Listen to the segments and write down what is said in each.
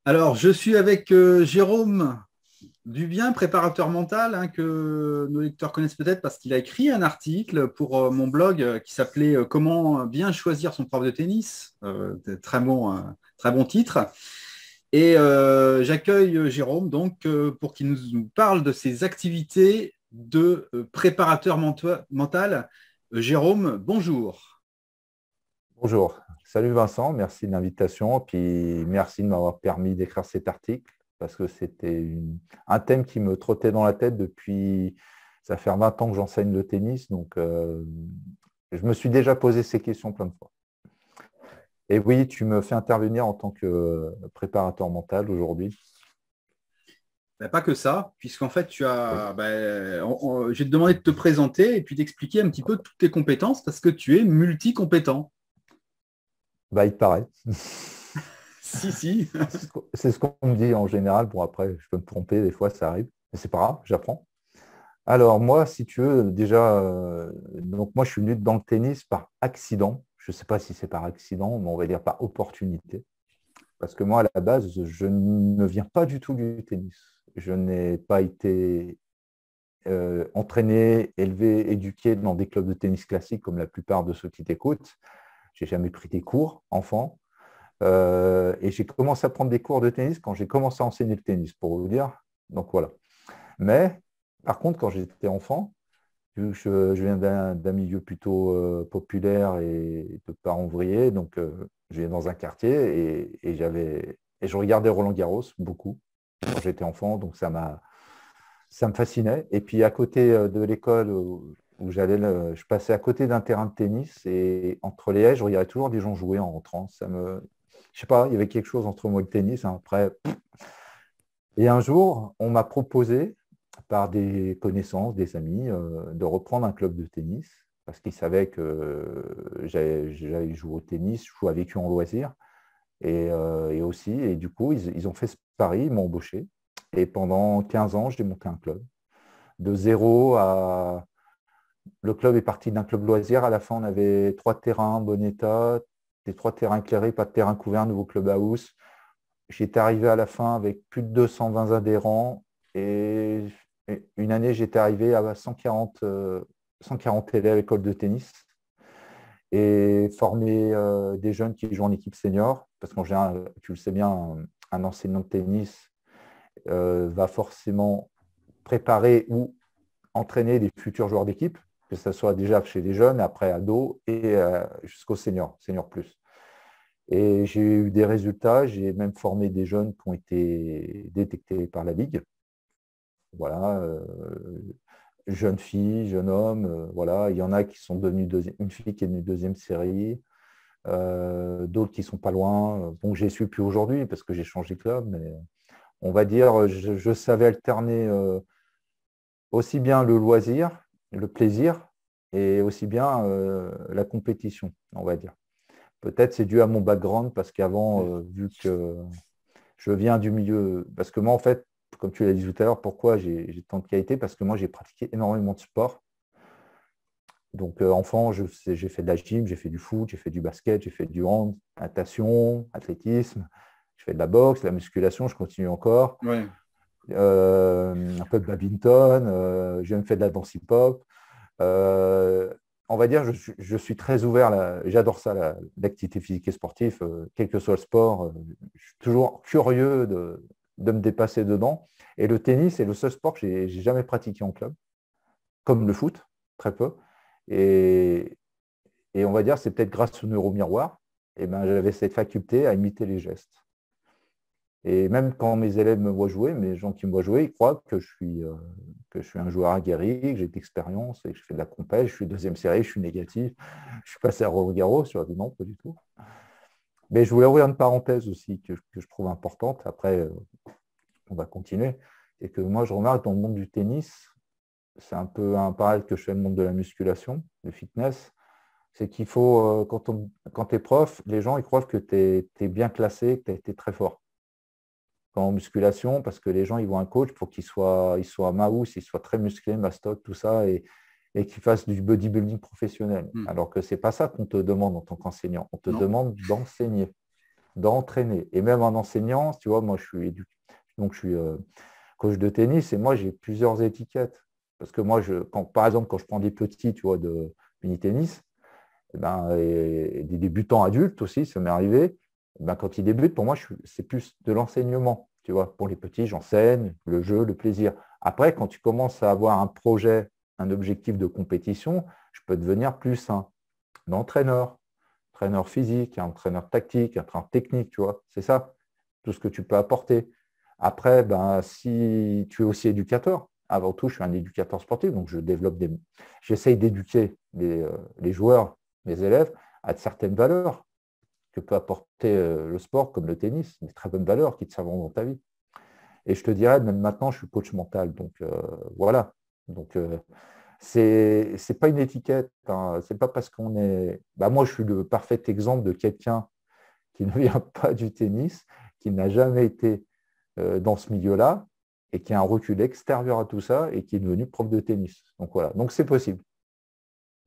Alors, je suis avec Jérôme Dubien, préparateur mental, que nos lecteurs connaissent peut-être parce qu'il a écrit un article pour mon blog qui s'appelait Comment bien choisir son prof de tennis. Très bon titre. Et j'accueille Jérôme donc pour qu'il nous parle de ses activités de préparateur mental. Jérôme, bonjour. Bonjour, salut Vincent, merci de l'invitation, puis merci de m'avoir permis d'écrire cet article parce que c'était un thème qui me trottait dans la tête depuis, ça fait 20 ans que j'enseigne le tennis, donc je me suis déjà posé ces questions plein de fois. Et oui, tu me fais intervenir en tant que préparateur mental aujourd'hui. Ben, pas que ça, puisqu'en fait, Oui. je vais te demander de te présenter et puis d'expliquer un petit peu toutes tes compétences parce que tu es Bah, il paraît. Si, si. C'est ce qu'on me dit en général. Bon, après, je peux me tromper, des fois, ça arrive. Mais c'est pas grave, j'apprends. Alors moi, si tu veux, déjà, donc moi je suis venu dans le tennis par accident. Je ne sais pas si c'est par accident, mais on va dire par opportunité. Parce que moi, à la base, je ne viens pas du tout du tennis. Je n'ai pas été entraîné, élevé, éduqué dans des clubs de tennis classiques comme la plupart de ceux qui t'écoutent. J'ai jamais pris des cours enfant. Et j'ai commencé à prendre des cours de tennis quand j'ai commencé à enseigner le tennis, pour vous dire. Donc voilà. Mais par contre, quand j'étais enfant, vu que je viens d'un milieu plutôt populaire et de parents ouvriers, donc je viens dans un quartier et je regardais Roland Garros beaucoup quand j'étais enfant, donc ça me fascinait. Et puis à côté de l'école où j'allais, je passais à côté d'un terrain de tennis et entre les haies, je regardais toujours des gens jouer en rentrant. Je sais pas, il y avait quelque chose entre moi et le tennis, hein. Après, et un jour, on m'a proposé par des connaissances, des amis, de reprendre un club de tennis parce qu'ils savaient que j'avais joué au tennis, je jouais avec eux en loisir. Et aussi, et du coup, ils ont fait ce pari, ils m'ont embauché. Et pendant 15 ans, j'ai monté un club. De zéro à... Le club est parti d'un club loisir. À la fin, on avait 3 terrains en bon état, des 3 terrains éclairés, pas de terrain couvert, nouveau club house. J'étais arrivé à la fin avec plus de 220 adhérents et une année, j'étais arrivé à 140 élèves à l'école de tennis et former des jeunes qui jouent en équipe senior. Parce qu'en général, tu le sais bien, un enseignant de tennis va forcément préparer ou entraîner des futurs joueurs d'équipe, que ce soit déjà chez les jeunes, après ados et jusqu'au senior, senior plus. Et j'ai eu des résultats, j'ai même formé des jeunes qui ont été détectés par la Ligue. Voilà, jeunes filles, jeunes hommes, voilà. Il y en a qui sont devenus une fille qui est devenue deuxième série, d'autres qui sont pas loin. Bon, j'y suis plus aujourd'hui parce que j'ai changé de club, mais on va dire, je savais alterner aussi bien le loisir, le plaisir, et aussi bien la compétition, on va dire. Peut-être c'est dû à mon background parce qu'avant, vu que je viens du milieu, parce que moi, en fait, comme tu l'as dit tout à l'heure, pourquoi j'ai tant de qualité? Parce que moi, j'ai pratiqué énormément de sport. Donc, enfant, j'ai fait de la gym, j'ai fait du foot, j'ai fait du basket, j'ai fait du hand, natation, athlétisme, je fais de la boxe, de la musculation, je continue encore. Ouais. Un peu de badminton, j'ai même fait de la danse hip-hop. Euh, on va dire, je suis très ouvert, j'adore ça, l'activité physique et sportive, quel que soit le sport. Je suis toujours curieux de me dépasser dedans. Et le tennis est le seul sport que j'ai jamais pratiqué en club, comme le foot, très peu. Et, et on va dire, c'est peut-être grâce au neuromiroir, et ben, j'avais cette faculté à imiter les gestes. Et même quand mes élèves me voient jouer, mes gens qui me voient jouer, ils croient que je suis un joueur aguerri, que j'ai de l'expérience et que je fais de la compète, je suis deuxième série, je suis négatif, je suis passé à Roland Garros, je leur dis non, pas du tout. Mais je voulais ouvrir une parenthèse aussi que je trouve importante. Après, on va continuer. Et que moi, je remarque dans le monde du tennis, c'est un peu un parallèle que je fais dans le monde de la musculation, du fitness, c'est qu'il faut, quand tu es prof, les gens ils croient que tu es bien classé, que tu as été très fort en musculation, parce que les gens, ils voient un coach pour il soit maous, il soit très musclé, mastoc, tout ça, et qu'il fasse du bodybuilding professionnel. Hmm. Alors que ce n'est pas ça qu'on te demande en tant qu'enseignant. On te Non. demande d'enseigner. d'entraîner. Et même en enseignant, tu vois, moi, je suis coach de tennis et moi, j'ai plusieurs étiquettes. Parce que moi, par exemple, quand je prends des petits, tu vois, de mini-tennis, et des débutants adultes aussi, ça m'est arrivé, quand ils débutent, pour moi, c'est plus de l'enseignement. Tu vois, pour les petits, j'enseigne, le jeu, le plaisir. Après, quand tu commences à avoir un projet, un objectif de compétition, je peux devenir plus un entraîneur, entraîneur physique, un entraîneur tactique, un entraîneur technique, tu vois. C'est ça, tout ce que tu peux apporter. Après, si tu es aussi éducateur, avant tout, je suis un éducateur sportif, donc j'essaye d'éduquer les joueurs, les élèves, à certaines valeurs que peut apporter le sport, comme le tennis, des très bonnes valeurs qui te serviront dans ta vie. Et je te dirais, même maintenant, je suis coach mental, donc voilà. Donc, c'est pas une étiquette, hein. C'est pas parce qu'on est. Moi, je suis le parfait exemple de quelqu'un qui ne vient pas du tennis, qui n'a jamais été dans ce milieu-là et qui a un recul extérieur à tout ça et qui est devenu prof de tennis. Donc voilà, donc c'est possible.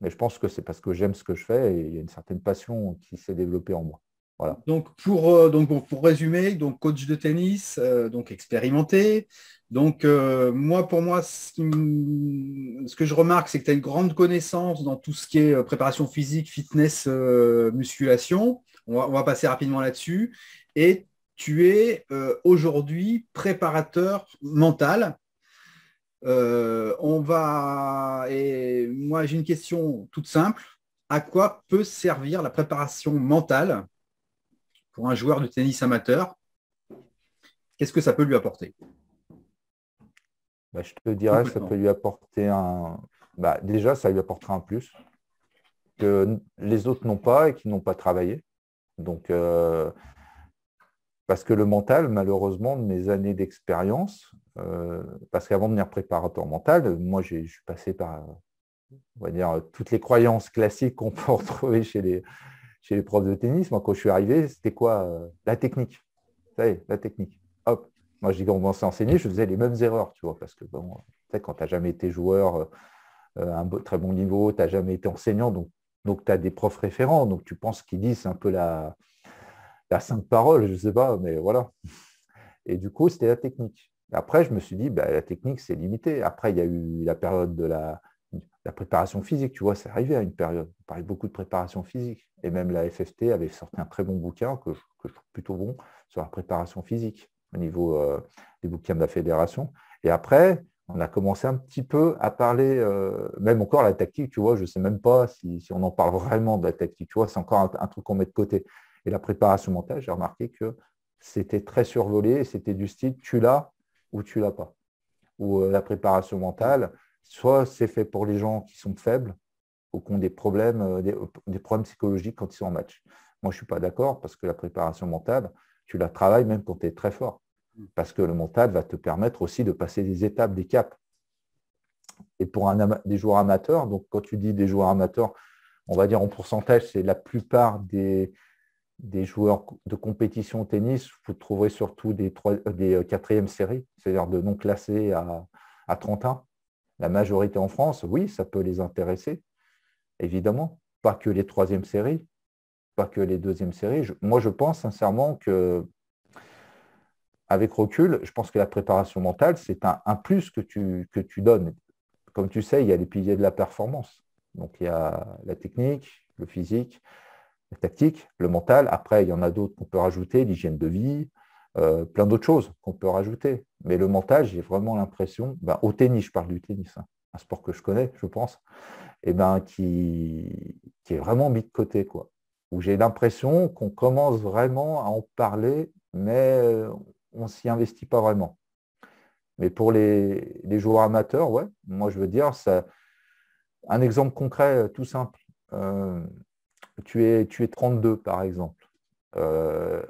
Mais je pense que c'est parce que j'aime ce que je fais et il y a une certaine passion qui s'est développée en moi. Voilà. Pour résumer, donc coach de tennis, donc expérimenté. Pour moi, ce que je remarque, c'est que tu as une grande connaissance dans tout ce qui est préparation physique, fitness, musculation. On va passer rapidement là-dessus. Et tu es aujourd'hui préparateur mental. Et moi, j'ai une question toute simple. À quoi peut servir la préparation mentale pour un joueur de tennis amateur? Qu'est-ce que ça peut lui apporter? Je te dirais, ça peut Concrètement. lui apporter déjà, ça lui apportera un plus que les autres n'ont pas et qui n'ont pas travaillé. Donc, parce que le mental, malheureusement, de mes années d'expérience, parce qu'avant de devenir préparateur mental, moi, je suis passé par, on va dire, toutes les croyances classiques qu'on peut retrouver chez les profs de tennis. Moi, quand je suis arrivé, c'était quoi? La technique. Ça y est, la technique. Hop. Moi, j'ai commencé à enseigner, je faisais les mêmes erreurs, tu vois, parce que bon, tu sais, quand tu n'as jamais été joueur à un très bon niveau, tu n'as jamais été enseignant, donc tu as des profs référents, donc tu penses qu'ils disent un peu la sainte parole, je ne sais pas, mais voilà. Et du coup, c'était la technique. Après, je me suis dit, la technique, c'est limité. Après, il y a eu la période de la préparation physique, tu vois, c'est arrivé à une période. On parlait beaucoup de préparation physique. Et même la FFT avait sorti un très bon bouquin que je trouve plutôt bon sur la préparation physique au niveau des bouquins de la fédération. Et après, on a commencé un petit peu à parler, même encore la tactique, tu vois, je ne sais même pas si on en parle vraiment de la tactique, tu vois, c'est encore un truc qu'on met de côté. Et la préparation mentale, j'ai remarqué que c'était très survolé et c'était du style tu l'as ou tu l'as pas. Ou la préparation mentale, soit c'est fait pour les gens qui sont faibles ou qui ont des problèmes, des problèmes psychologiques quand ils sont en match. Moi, je ne suis pas d'accord parce que la préparation mentale, tu la travailles même quand tu es très fort. Parce que le mental va te permettre aussi de passer des étapes, des caps. Et pour des joueurs amateurs, donc quand tu dis des joueurs amateurs, on va dire en pourcentage, c'est la plupart des joueurs de compétition au tennis, vous trouverez surtout des quatrièmes séries, c'est-à-dire de non classés à 31. La majorité en France, oui, ça peut les intéresser, évidemment. Pas que les troisièmes séries, pas que les deuxièmes séries. Moi, je pense sincèrement que, avec recul, je pense que la préparation mentale, c'est un plus que tu donnes. Comme tu sais, il y a les piliers de la performance. Donc, il y a la technique, le physique, la tactique, le mental. Après, il y en a d'autres qu'on peut rajouter, l'hygiène de vie, plein d'autres choses qu'on peut rajouter. Mais le mental, j'ai vraiment l'impression, au tennis, je parle du tennis, hein, un sport que je connais, je pense, qui est vraiment mis de côté, quoi. Où j'ai l'impression qu'on commence vraiment à en parler, mais on ne s'y investit pas vraiment. Mais pour les joueurs amateurs, ouais, moi je veux dire, un exemple concret tout simple. Euh, tu es 32 par exemple. Euh,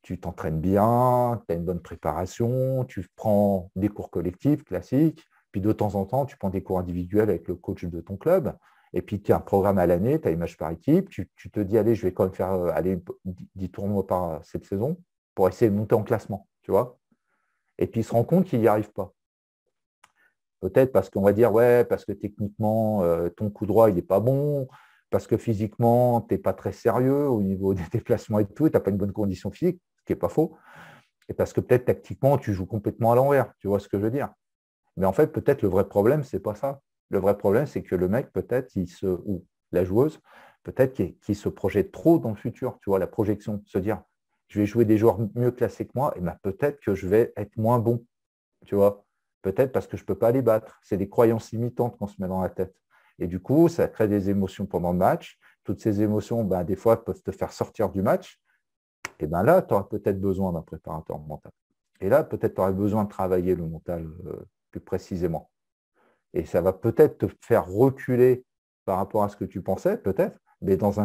tu t'entraînes bien, tu as une bonne préparation, tu prends des cours collectifs classiques, puis de temps en temps, tu prends des cours individuels avec le coach de ton club, et puis tu as un programme à l'année, tu as une match par équipe, tu te dis, allez, je vais quand même faire 10 tournois par cette saison pour essayer de monter en classement, tu vois. Et puis il se rend compte qu'il n'y arrive pas. Peut-être parce qu'on va dire, ouais, parce que techniquement, ton coup droit, il n'est pas bon, parce que physiquement, tu n'es pas très sérieux au niveau des déplacements et tout, tu n'as pas une bonne condition physique, ce qui n'est pas faux, et parce que peut-être tactiquement, tu joues complètement à l'envers, tu vois ce que je veux dire. Mais en fait, peut-être le vrai problème, ce n'est pas ça. Le vrai problème, c'est que le mec, peut-être, ou la joueuse, peut-être qu'il se projette trop dans le futur, tu vois, la projection, se dire, je vais jouer des joueurs mieux classés que moi, et ben peut-être que je vais être moins bon, tu vois. Peut-être parce que je ne peux pas les battre. C'est des croyances limitantes qu'on se met dans la tête. Et du coup, ça crée des émotions pendant le match. Toutes ces émotions, ben, des fois, peuvent te faire sortir du match. Et ben là, tu auras peut-être besoin d'un préparateur mental. Et là, peut-être tu aurais besoin de travailler le mental plus précisément. Et ça va peut-être te faire reculer par rapport à ce que tu pensais, peut-être, mais dans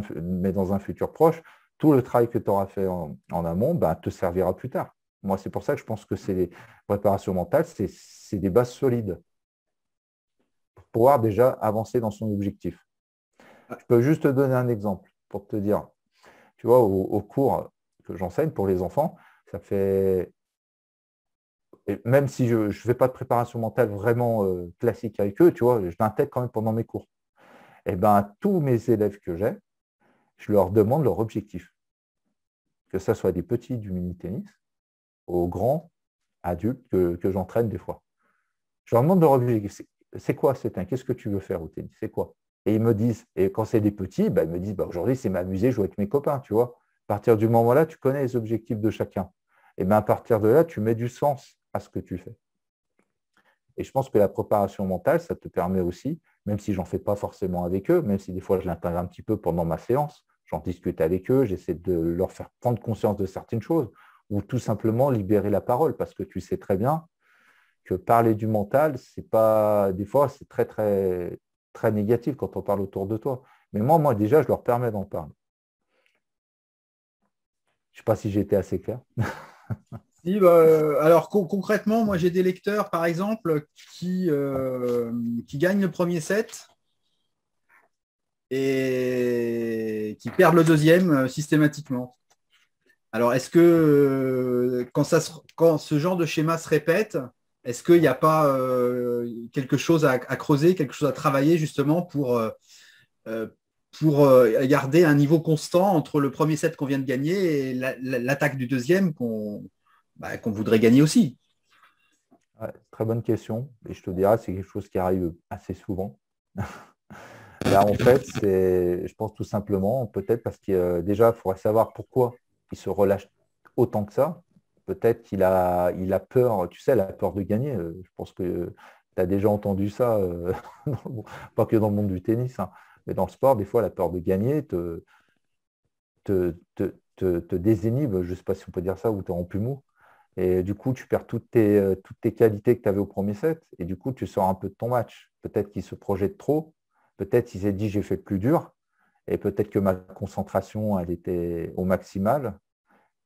un futur proche, tout le travail que tu auras fait en amont ben, te servira plus tard. Moi, c'est pour ça que je pense que c'est les préparations mentales, c'est des bases solides pour pouvoir déjà avancer dans son objectif. Je peux juste te donner un exemple pour te dire, tu vois, au cours que j'enseigne pour les enfants, ça fait, et même si je ne fais pas de préparation mentale vraiment classique avec eux, tu vois, je l'intègre quand même pendant mes cours. Et ben, tous mes élèves que j'ai, je leur demande leur objectif. Que ce soit des petits du mini-tennis aux grands adultes que j'entraîne des fois. Je leur demande leur objectif. C'est quoi qu'est-ce que tu veux faire au tennis? C'est quoi? Et ils me disent, et quand c'est des petits, ben, ils me disent, aujourd'hui, c'est m'amuser, jouer avec mes copains, tu vois. À partir du moment-là, tu connais les objectifs de chacun. Et ben, à partir de là, tu mets du sens à ce que tu fais. Et je pense que la préparation mentale, ça te permet aussi, même si j'en fais pas forcément avec eux, même si des fois je l'intègre un petit peu pendant ma séance, j'en discute avec eux, j'essaie de leur faire prendre conscience de certaines choses, ou tout simplement libérer la parole, parce que tu sais très bien que parler du mental, c'est pas, des fois, c'est très, très, très négatif quand on parle autour de toi. Mais moi, déjà, je leur permets d'en parler. Je ne sais pas si j'ai été assez clair. Si, alors concrètement, moi j'ai des lecteurs, par exemple, qui gagnent le premier set et qui perdent le deuxième systématiquement. Alors, est-ce que quand ce genre de schéma se répète, est-ce qu'il n'y a pas quelque chose à creuser, quelque chose à travailler justement euh, pour garder un niveau constant entre le premier set qu'on vient de gagner et l'attaque du deuxième qu'on voudrait gagner aussi? Ouais, très bonne question. Et je te dirais, c'est quelque chose qui arrive assez souvent. Là, en fait, je pense tout simplement, peut-être parce que déjà, il faudrait savoir pourquoi il se relâche autant que ça. Peut-être il a peur, tu sais, la peur de gagner. Je pense que tu as déjà entendu ça, pas que dans le monde du tennis, hein, mais dans le sport, des fois, la peur de gagner te désinhibe, je ne sais pas si on peut dire ça, ou te rend plus mou. Et du coup, tu perds toutes tes qualités que tu avais au premier set. Et du coup, tu sors un peu de ton match. Peut-être qu'il se projette trop. Peut-être qu'il s'est dit, j'ai fait le plus dur. Et peut-être que ma concentration, elle était au maximal.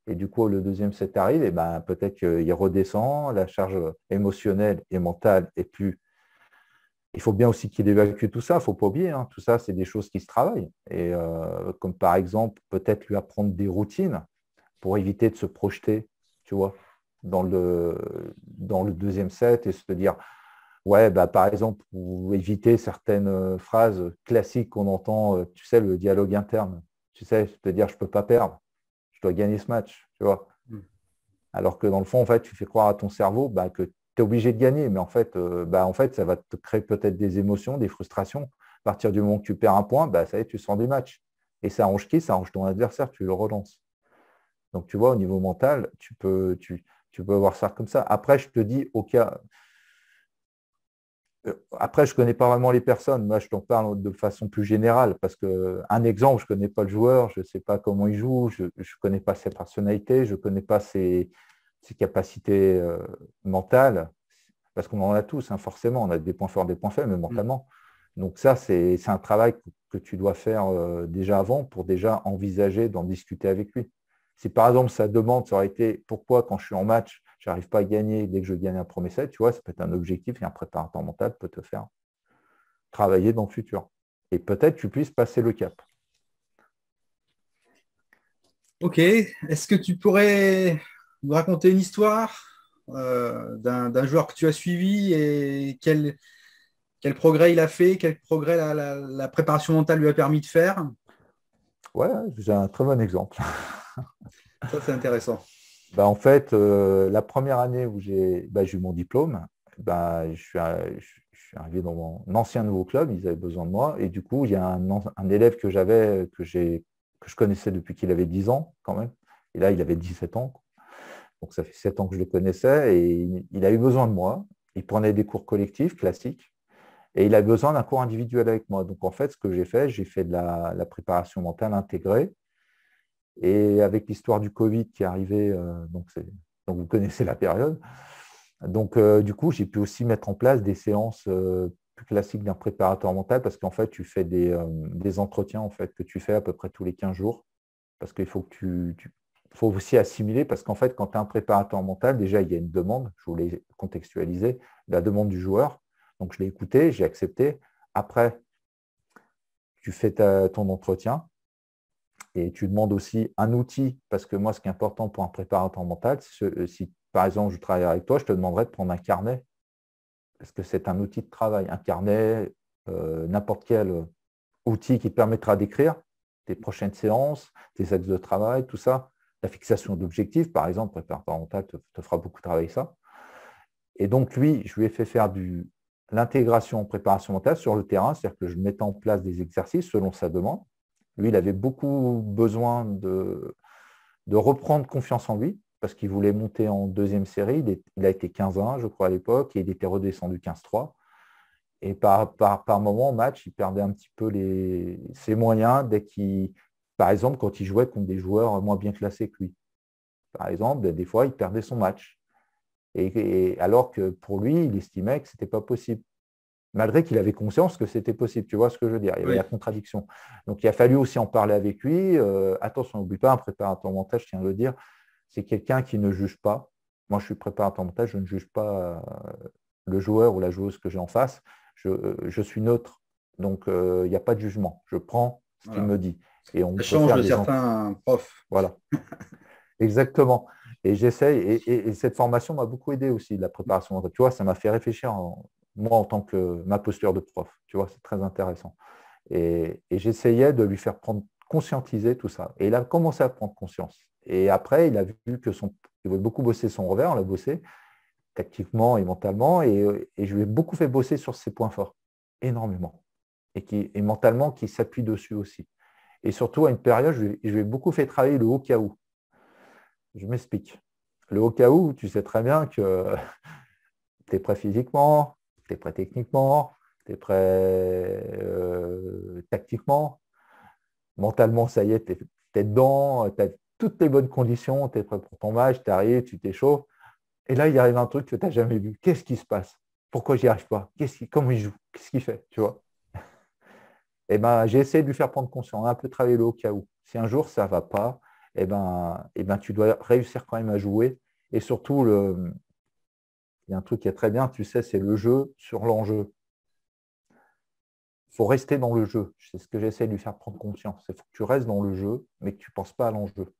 Et du coup, le deuxième set arrive. Et ben, peut-être qu'il redescend. La charge émotionnelle et mentale est plus. Il faut bien aussi qu'il évacue tout ça. Il ne faut pas oublier. Hein. Tout ça, c'est des choses qui se travaillent. Et comme par exemple, peut-être lui apprendre des routines pour éviter de se projeter, tu vois, dans le deuxième set et se dire, ouais, bah, par exemple, pour éviter certaines phrases classiques qu'on entend, tu sais, le dialogue interne, tu sais, te dire, je ne peux pas perdre, je dois gagner ce match, tu vois. Alors que dans le fond, en fait, tu fais croire à ton cerveau bah, que tu es obligé de gagner, mais en fait, ça va te créer peut-être des émotions, des frustrations. À partir du moment que tu perds un point, bah, ça y est, tu sors du match. Et ça arrange qui? Ça arrange ton adversaire, tu le relances. Donc, tu vois, au niveau mental, tu peux voir ça comme ça. Après, je te dis, après, je ne connais pas vraiment les personnes. Moi, je t'en parle de façon plus générale parce qu'un exemple, je ne connais pas le joueur, je ne sais pas comment il joue, je ne connais pas ses personnalités, je ne connais pas ses capacités mentales, parce qu'on en a tous, hein, forcément. On a des points forts, des points faibles, mais mentalement. Donc ça, c'est un travail que tu dois faire déjà avant pour déjà envisager d'en discuter avec lui. Si par exemple sa demande, ça aurait été pourquoi quand je suis en match, je n'arrive pas à gagner dès que je gagne un premier set, tu vois, ça peut être un objectif et un préparateur mental peut te faire travailler dans le futur. Et peut-être tu puisses passer le cap. Ok. Est-ce que tu pourrais nous raconter une histoire d'un joueur que tu as suivi et Quel progrès il a fait, quel progrès la préparation mentale lui a permis de faire. Ouais, j'ai un très bon exemple. Ça, c'est intéressant. En fait, la première année où j'ai eu mon diplôme, je suis arrivé dans mon ancien nouveau club, ils avaient besoin de moi. Et du coup, il y a un élève que j'avais, que je connaissais depuis qu'il avait 10 ans quand même. Et là, il avait 17 ans. Donc, ça fait 7 ans que je le connaissais. Et il a eu besoin de moi. Il prenait des cours collectifs classiques. Et il a besoin d'un cours individuel avec moi. Donc, en fait, ce que j'ai fait de la préparation mentale intégrée. Et avec l'histoire du Covid qui est arrivée, donc vous connaissez la période. Donc, du coup, j'ai pu aussi mettre en place des séances plus classiques d'un préparateur mental parce qu'en fait, tu fais des entretiens en fait, que tu fais à peu près tous les 15 jours. Parce qu'il faut que faut aussi assimiler parce qu'en fait, quand tu es un préparateur mental, déjà, il y a une demande. Je voulais contextualiser la demande du joueur. Donc, je l'ai écouté, j'ai accepté. Après, tu fais ton entretien. Et tu demandes aussi un outil, parce que moi, ce qui est important pour un préparateur mental, si par exemple je travaille avec toi, je te demanderais de prendre un carnet, parce que c'est un outil de travail. Un carnet, n'importe quel outil qui te permettra d'écrire tes prochaines séances, tes axes de travail, tout ça. La fixation d'objectifs, par exemple, le préparateur mental te fera beaucoup travailler ça. Et donc, lui, je lui ai fait faire l'intégration en préparation mentale sur le terrain, c'est-à-dire que je mettais en place des exercices selon sa demande. Lui, il avait beaucoup besoin de reprendre confiance en lui parce qu'il voulait monter en deuxième série. Il a été 15-1, je crois, à l'époque, et il était redescendu 15-3. Et par moment, en match, il perdait un petit peu ses moyens par exemple, quand il jouait contre des joueurs moins bien classés que lui. Par exemple, des fois, il perdait son match. Et alors que pour lui, il estimait que ce n'était pas possible malgré qu'il avait conscience que c'était possible. Tu vois ce que je veux dire? Il y avait Oui. la contradiction. Donc, il a fallu aussi en parler avec lui. Attention, n'oublie pas, un préparateur mental, je tiens à le dire, c'est quelqu'un qui ne juge pas. Moi, je suis préparateur mental, je ne juge pas le joueur ou la joueuse que j'ai en face. Je suis neutre. Donc, il n'y a pas de jugement. Je prends ce qu'il Voilà. me dit. Et on Ça peut change faire de des... certains profs. Voilà, exactement. Et j'essaye, et cette formation m'a beaucoup aidé aussi, la préparation mentale. Tu vois, ça m'a fait réfléchir, moi, en tant que ma posture de prof. Tu vois, c'est très intéressant. Et j'essayais de lui faire conscientiser tout ça. Et il a commencé à prendre conscience. Et après, il a vu il voulait beaucoup bosser son revers, on l'a bossé tactiquement et mentalement. Et je lui ai beaucoup fait bosser sur ses points forts, énormément. Et mentalement, qui s'appuie dessus aussi. Et surtout, à une période, je lui ai beaucoup fait travailler le haut cas où. Je m'explique. Le haut cas où, tu sais très bien que tu es prêt physiquement, tu es prêt techniquement, tu es prêt tactiquement. Mentalement, ça y est, tu es dedans, tu as toutes les bonnes conditions, tu es prêt pour ton match, tu arrives, tu t'échauffes. Et là, il arrive un truc que tu n'as jamais vu. Qu'est-ce qui se passe? Pourquoi j'y arrive pas? Comment il joue? Qu'est-ce qu'il fait? Tu vois? J'ai essayé de lui faire prendre conscience, un peu travailler le au cas où. Si un jour ça ne va pas, tu dois réussir quand même à jouer. Et surtout, il y a un truc qui est très bien, tu sais, c'est le jeu sur l'enjeu. Il faut rester dans le jeu. C'est ce que j'essaie de lui faire prendre conscience. Il faut que tu restes dans le jeu, mais que tu ne penses pas à l'enjeu.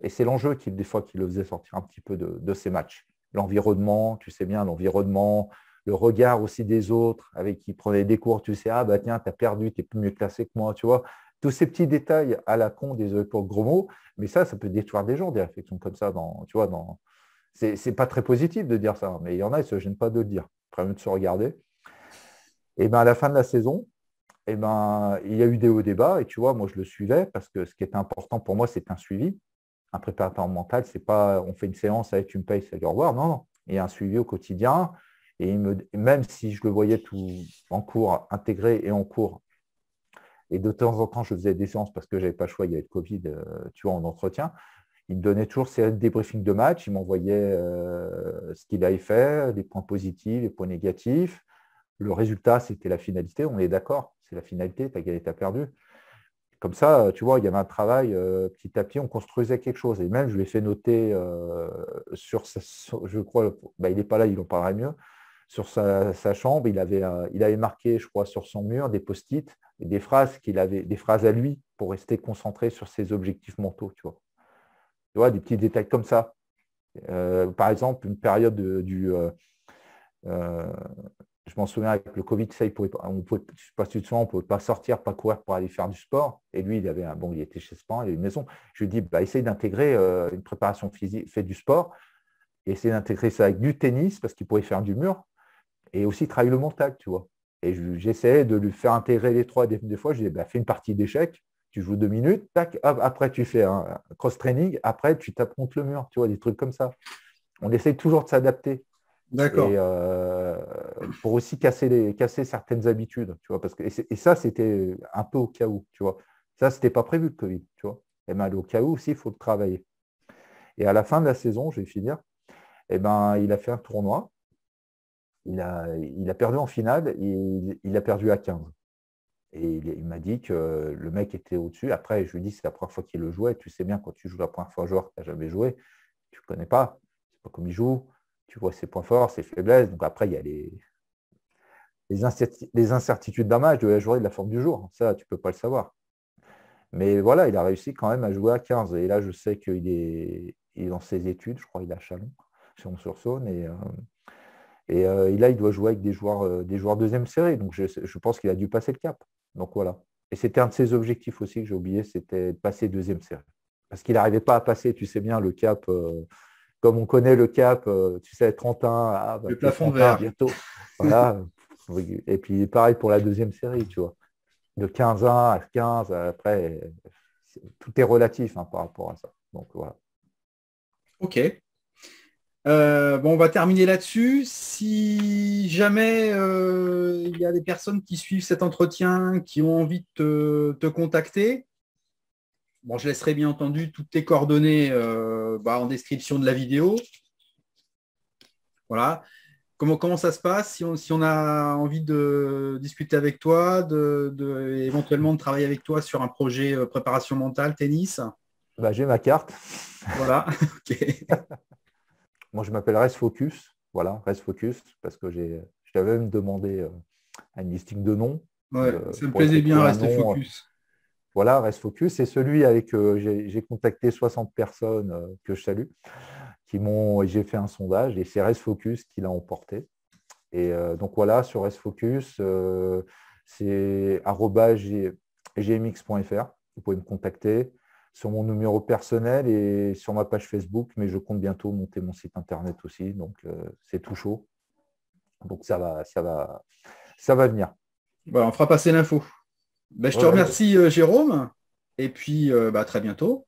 Et c'est l'enjeu des fois, qui le faisait sortir un petit peu de ces matchs. L'environnement, tu sais bien, l'environnement, le regard aussi des autres avec qui prenaient des cours, tu sais, ah bah tiens, tu as perdu, tu es plus mieux classé que moi, tu vois. Tous ces petits détails à la con, des pour gros mots, mais ça peut détruire des gens, des réflexions comme ça, tu vois, c'est pas très positif de dire ça, mais il y en a, ils ne se gênent pas de le dire. Après, mieux de se regarder. Et à la fin de la saison, il y a eu des hauts débats, et tu vois, moi, je le suivais parce que ce qui était important pour moi, c'est un suivi. Un préparateur mental, c'est pas on fait une séance, avec tu me payes, salut, au revoir. Non, non. Il y a un suivi au quotidien. Et même si je le voyais tout en cours intégré et en cours, et de temps en temps, je faisais des séances parce que je n'avais pas le choix, il y avait le Covid, tu vois, en entretien. Il me donnait toujours ses débriefings de match, il m'envoyait ce qu'il avait fait, les points positifs, les points négatifs. Le résultat, c'était la finalité, on est d'accord, c'est la finalité, tu as gagné, tu as perdu. Comme ça, tu vois, il y avait un travail, petit à petit, on construisait quelque chose. Et même, je l'ai fait noter je crois, il n'est pas là, il en parlerait mieux, sur sa chambre, il avait marqué, je crois, sur son mur, des post-it, et des phrases des phrases à lui pour rester concentré sur ses objectifs mentaux, tu vois. Tu vois, des petits détails comme ça. Par exemple, une période Je m'en souviens avec le Covid, ça, je sais pas si tu te souviens, on ne pouvait pas sortir, pas courir pour aller faire du sport. Et lui, il était chez ses parents, il avait une maison. Je lui ai dit, essaye d'intégrer une préparation physique, fais du sport, et essaye d'intégrer ça avec du tennis, parce qu'il pourrait faire du mur, et aussi travailler le mental, tu vois. Et j'essayais de lui faire intégrer les trois. Des fois, je lui ai dit, fais une partie d'échecs, tu joues 2 minutes, tac, après tu fais un cross-training, après tu tapes contre le mur, tu vois, des trucs comme ça. On essaye toujours de s'adapter. D'accord. Et pour aussi casser certaines habitudes, tu vois, et ça, c'était un peu au cas où, tu vois. Ça, c'était pas prévu le Covid, tu vois. Et bien, au cas où aussi, il faut le travailler. Et à la fin de la saison, je vais finir, il a fait un tournoi. Il a perdu en finale et il a perdu à 15. Et il m'a dit que le mec était au-dessus. Après, je lui ai dit, c'est la première fois qu'il le jouait. Tu sais bien, quand tu joues la première fois un joueur que tu n'as jamais joué, tu ne connais pas. C'est pas comme il joue. Tu vois ses points forts, ses faiblesses. Donc après, il y a les incertitudes d'un match, de la journée, de la forme du jour. Ça, tu ne peux pas le savoir. Mais voilà, il a réussi quand même à jouer à 15. Et là, je sais il est dans ses études. Je crois qu'il est à Chalon-sur-Saône. Et là, il doit jouer avec des joueurs deuxième série. Donc, je pense qu'il a dû passer le cap. Donc, voilà. Et c'était un de ses objectifs aussi que j'ai oublié, c'était de passer deuxième série. Parce qu'il n'arrivait pas à passer, tu sais bien, le cap, comme on connaît le cap, tu sais, 31, Le plafond 31 vert. bientôt. Voilà. Et puis, pareil pour la deuxième série, tu vois. De 15-1 à 15, après, tout est relatif par rapport à ça. Donc, voilà. Ok. Bon, on va terminer là-dessus. Si jamais il y a des personnes qui suivent cet entretien, qui ont envie de te contacter, bon, je laisserai bien entendu toutes tes coordonnées en description de la vidéo. Voilà. Comment ça se passe si on a envie de discuter avec toi, éventuellement de travailler avec toi sur un projet préparation mentale, tennis? J'ai ma carte. Voilà. Ok. Moi, je m'appelle Rest Focus. Voilà, Rest Focus, parce que je t'avais même demandé un listing de noms. Ouais, ça me Pour essayer plaisait de bien, trouver un rester nom. focus. Voilà, Rest Focus. C'est celui avec j'ai contacté 60 personnes que je salue, et j'ai fait un sondage, et c'est Rest Focus qui l'a emporté. Et donc voilà, sur Rest Focus, c'est @gmx.fr. Vous pouvez me contacter sur mon numéro personnel et sur ma page Facebook, mais je compte bientôt monter mon site internet aussi, donc c'est tout chaud. Donc ça va venir. Voilà, on fera passer l'info. Ben, je te Ouais, remercie, Jérôme, et puis à très bientôt.